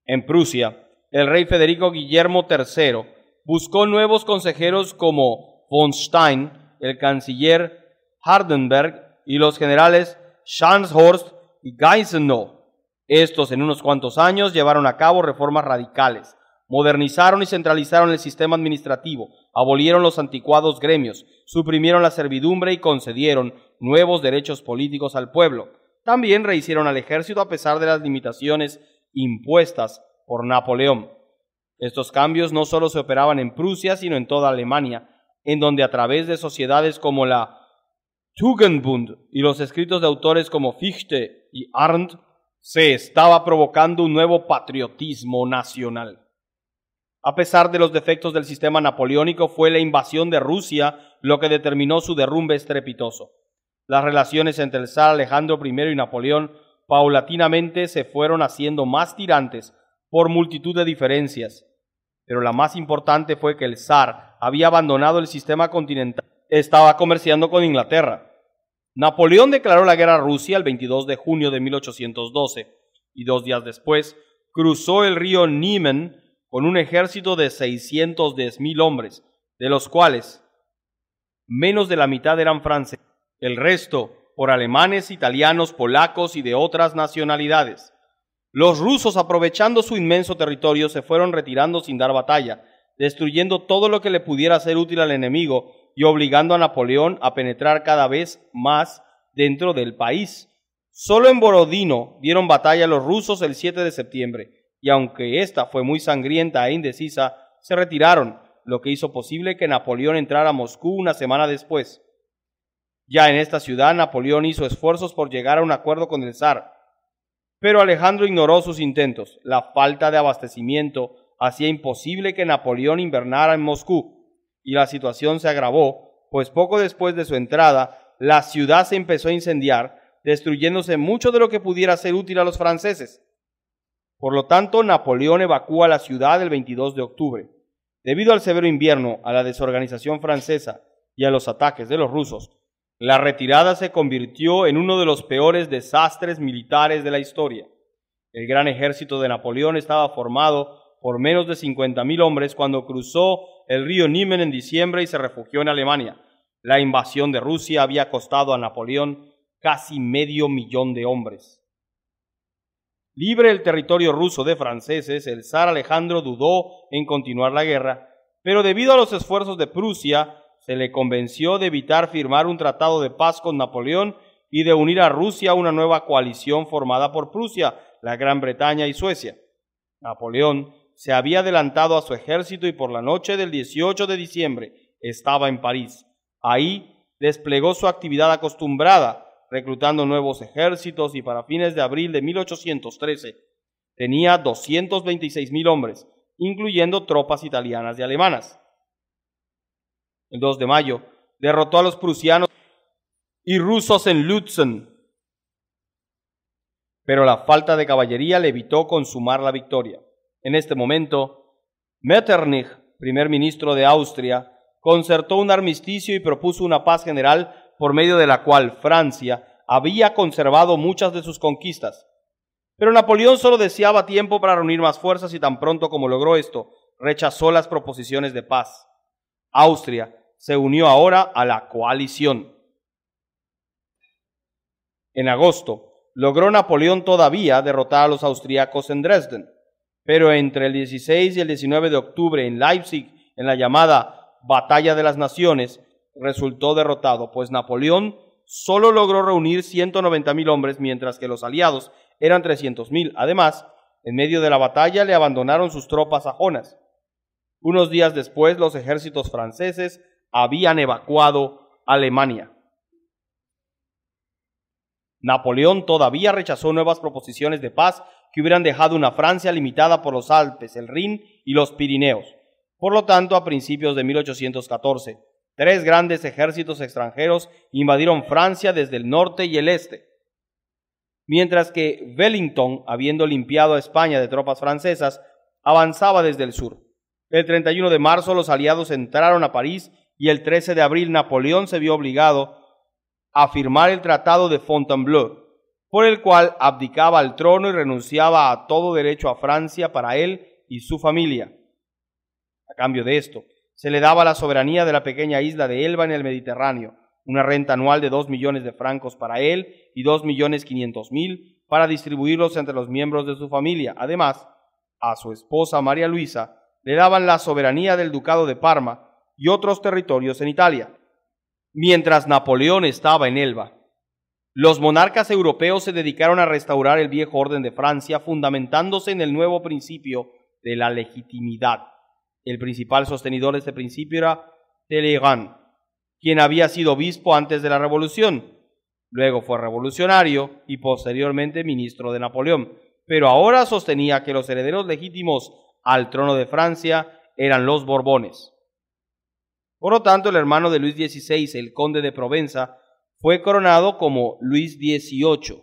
En Prusia, el rey Federico Guillermo III buscó nuevos consejeros como von Stein, el canciller Hardenberg y los generales Scharnhorst y Gneisenau. Estos en unos cuantos años llevaron a cabo reformas radicales, modernizaron y centralizaron el sistema administrativo, abolieron los anticuados gremios, suprimieron la servidumbre y concedieron nuevos derechos políticos al pueblo. También rehicieron al ejército a pesar de las limitaciones impuestas por Napoleón. Estos cambios no solo se operaban en Prusia, sino en toda Alemania, en donde a través de sociedades como la Tugendbund y los escritos de autores como Fichte y Arndt, se estaba provocando un nuevo patriotismo nacional. A pesar de los defectos del sistema napoleónico, fue la invasión de Rusia lo que determinó su derrumbe estrepitoso. Las relaciones entre el zar Alejandro I y Napoleón paulatinamente se fueron haciendo más tirantes por multitud de diferencias, pero la más importante fue que el zar había abandonado el sistema continental, estaba comerciando con Inglaterra. Napoleón declaró la guerra a Rusia el 22 de junio de 1812 y 2 días después cruzó el río Niemen con un ejército de 610,000 hombres, de los cuales menos de la mitad eran franceses, el resto por alemanes, italianos, polacos y de otras nacionalidades. Los rusos, aprovechando su inmenso territorio, se fueron retirando sin dar batalla, destruyendo todo lo que le pudiera ser útil al enemigo y obligando a Napoleón a penetrar cada vez más dentro del país. Solo en Borodino dieron batalla los rusos el 7 de septiembre, y aunque esta fue muy sangrienta e indecisa, se retiraron, lo que hizo posible que Napoleón entrara a Moscú una semana después. Ya en esta ciudad, Napoleón hizo esfuerzos por llegar a un acuerdo con el zar, pero Alejandro ignoró sus intentos. La falta de abastecimiento hacía imposible que Napoleón invernara en Moscú, y la situación se agravó, pues poco después de su entrada, la ciudad se empezó a incendiar, destruyéndose mucho de lo que pudiera ser útil a los franceses. Por lo tanto, Napoleón evacúa la ciudad el 22 de octubre. Debido al severo invierno, a la desorganización francesa y a los ataques de los rusos, la retirada se convirtió en uno de los peores desastres militares de la historia. El gran ejército de Napoleón estaba formado por menos de 50,000 hombres cuando cruzó el río Niemen en diciembre y se refugió en Alemania. La invasión de Rusia había costado a Napoleón casi 500,000 de hombres. Libre el territorio ruso de franceses, el zar Alejandro dudó en continuar la guerra, pero debido a los esfuerzos de Prusia, se le convenció de evitar firmar un tratado de paz con Napoleón y de unir a Rusia a una nueva coalición formada por Prusia, la Gran Bretaña y Suecia. Napoleón se había adelantado a su ejército y por la noche del 18 de diciembre estaba en París. Ahí desplegó su actividad acostumbrada, reclutando nuevos ejércitos, y para fines de abril de 1813 tenía 226,000 hombres, incluyendo tropas italianas y alemanas. El 2 de mayo derrotó a los prusianos y rusos en Lützen, pero la falta de caballería le evitó consumar la victoria. En este momento, Metternich, primer ministro de Austria, concertó un armisticio y propuso una paz general por medio de la cual Francia había conservado muchas de sus conquistas. Pero Napoleón solo deseaba tiempo para reunir más fuerzas y tan pronto como logró esto, rechazó las proposiciones de paz. Austria se unió ahora a la coalición. En agosto, logró Napoleón todavía derrotar a los austríacos en Dresden, pero entre el 16 y el 19 de octubre en Leipzig, en la llamada Batalla de las Naciones, resultó derrotado, pues Napoleón solo logró reunir 190,000 hombres, mientras que los aliados eran 300,000. Además, en medio de la batalla le abandonaron sus tropas sajonas. Unos días después, los ejércitos franceses habían evacuado Alemania. Napoleón todavía rechazó nuevas proposiciones de paz que hubieran dejado una Francia limitada por los Alpes, el Rin y los Pirineos. Por lo tanto, a principios de 1814, 3 grandes ejércitos extranjeros invadieron Francia desde el norte y el este, mientras que Wellington, habiendo limpiado a España de tropas francesas, avanzaba desde el sur. El 31 de marzo los aliados entraron a París y el 13 de abril Napoleón se vio obligado a firmar el Tratado de Fontainebleau. por el cual abdicaba al trono y renunciaba a todo derecho a Francia para él y su familia. A cambio de esto, se le daba la soberanía de la pequeña isla de Elba en el Mediterráneo, una renta anual de 2 millones de francos para él y 2.500.000 para distribuirlos entre los miembros de su familia. Además, a su esposa María Luisa le daban la soberanía del ducado de Parma y otros territorios en Italia. Mientras Napoleón estaba en Elba, los monarcas europeos se dedicaron a restaurar el viejo orden de Francia, fundamentándose en el nuevo principio de la legitimidad. El principal sostenidor de este principio era Talleyrand, quien había sido obispo antes de la Revolución. Luego fue revolucionario y posteriormente ministro de Napoleón, pero ahora sostenía que los herederos legítimos al trono de Francia eran los Borbones. Por lo tanto, el hermano de Luis XVI, el conde de Provenza, fue coronado como Luis XVIII.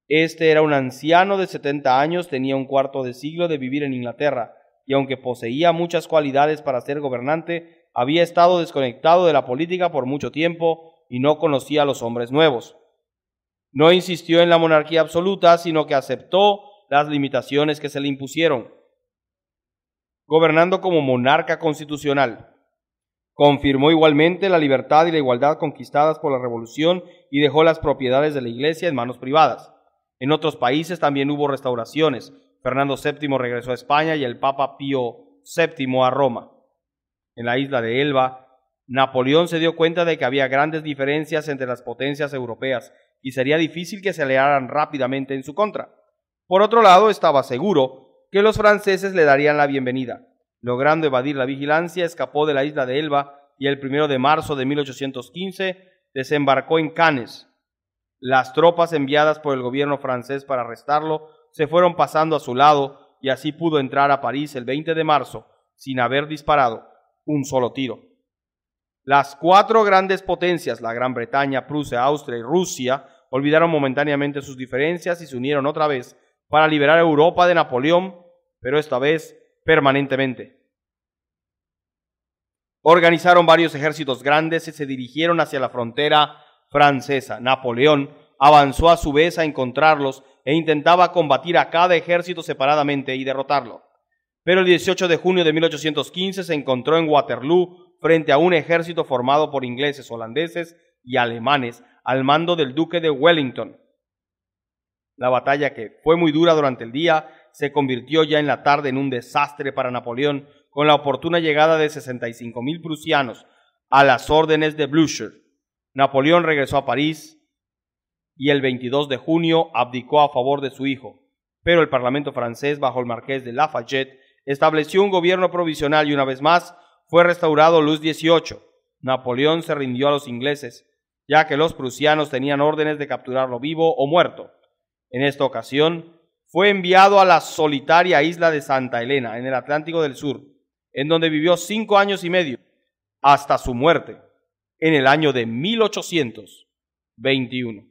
Este era un anciano de 70 años, tenía un cuarto de siglo de vivir en Inglaterra, y aunque poseía muchas cualidades para ser gobernante, había estado desconectado de la política por mucho tiempo y no conocía a los hombres nuevos. No insistió en la monarquía absoluta, sino que aceptó las limitaciones que se le impusieron, gobernando como monarca constitucional. Confirmó igualmente la libertad y la igualdad conquistadas por la Revolución y dejó las propiedades de la Iglesia en manos privadas. En otros países también hubo restauraciones. Fernando VII regresó a España y el Papa Pío VII a Roma. En la isla de Elba, Napoleón se dio cuenta de que había grandes diferencias entre las potencias europeas y sería difícil que se aliaran rápidamente en su contra. Por otro lado, estaba seguro que los franceses le darían la bienvenida. Logrando evadir la vigilancia, escapó de la isla de Elba y el 1 de marzo de 1815 desembarcó en Cannes. Las tropas enviadas por el gobierno francés para arrestarlo se fueron pasando a su lado y así pudo entrar a París el 20 de marzo sin haber disparado un solo tiro. Las 4 grandes potencias, la Gran Bretaña, Prusia, Austria y Rusia, olvidaron momentáneamente sus diferencias y se unieron otra vez para liberar a Europa de Napoleón, pero esta vez permanentemente. Organizaron varios ejércitos grandes y se dirigieron hacia la frontera francesa. Napoleón avanzó a su vez a encontrarlos e intentaba combatir a cada ejército separadamente y derrotarlo. Pero el 18 de junio de 1815 se encontró en Waterloo frente a un ejército formado por ingleses, holandeses y alemanes al mando del duque de Wellington. La batalla, que fue muy dura durante el día, se convirtió ya en la tarde en un desastre para Napoleón, con la oportuna llegada de 65.000 prusianos a las órdenes de Blücher. Napoleón regresó a París y el 22 de junio abdicó a favor de su hijo, pero el Parlamento francés, bajo el marqués de Lafayette, estableció un gobierno provisional y una vez más fue restaurado Luis XVIII. Napoleón se rindió a los ingleses, ya que los prusianos tenían órdenes de capturarlo vivo o muerto. En esta ocasión, fue enviado a la solitaria isla de Santa Elena, en el Atlántico del Sur, en donde vivió 5 años y medio, hasta su muerte, en el año de 1821.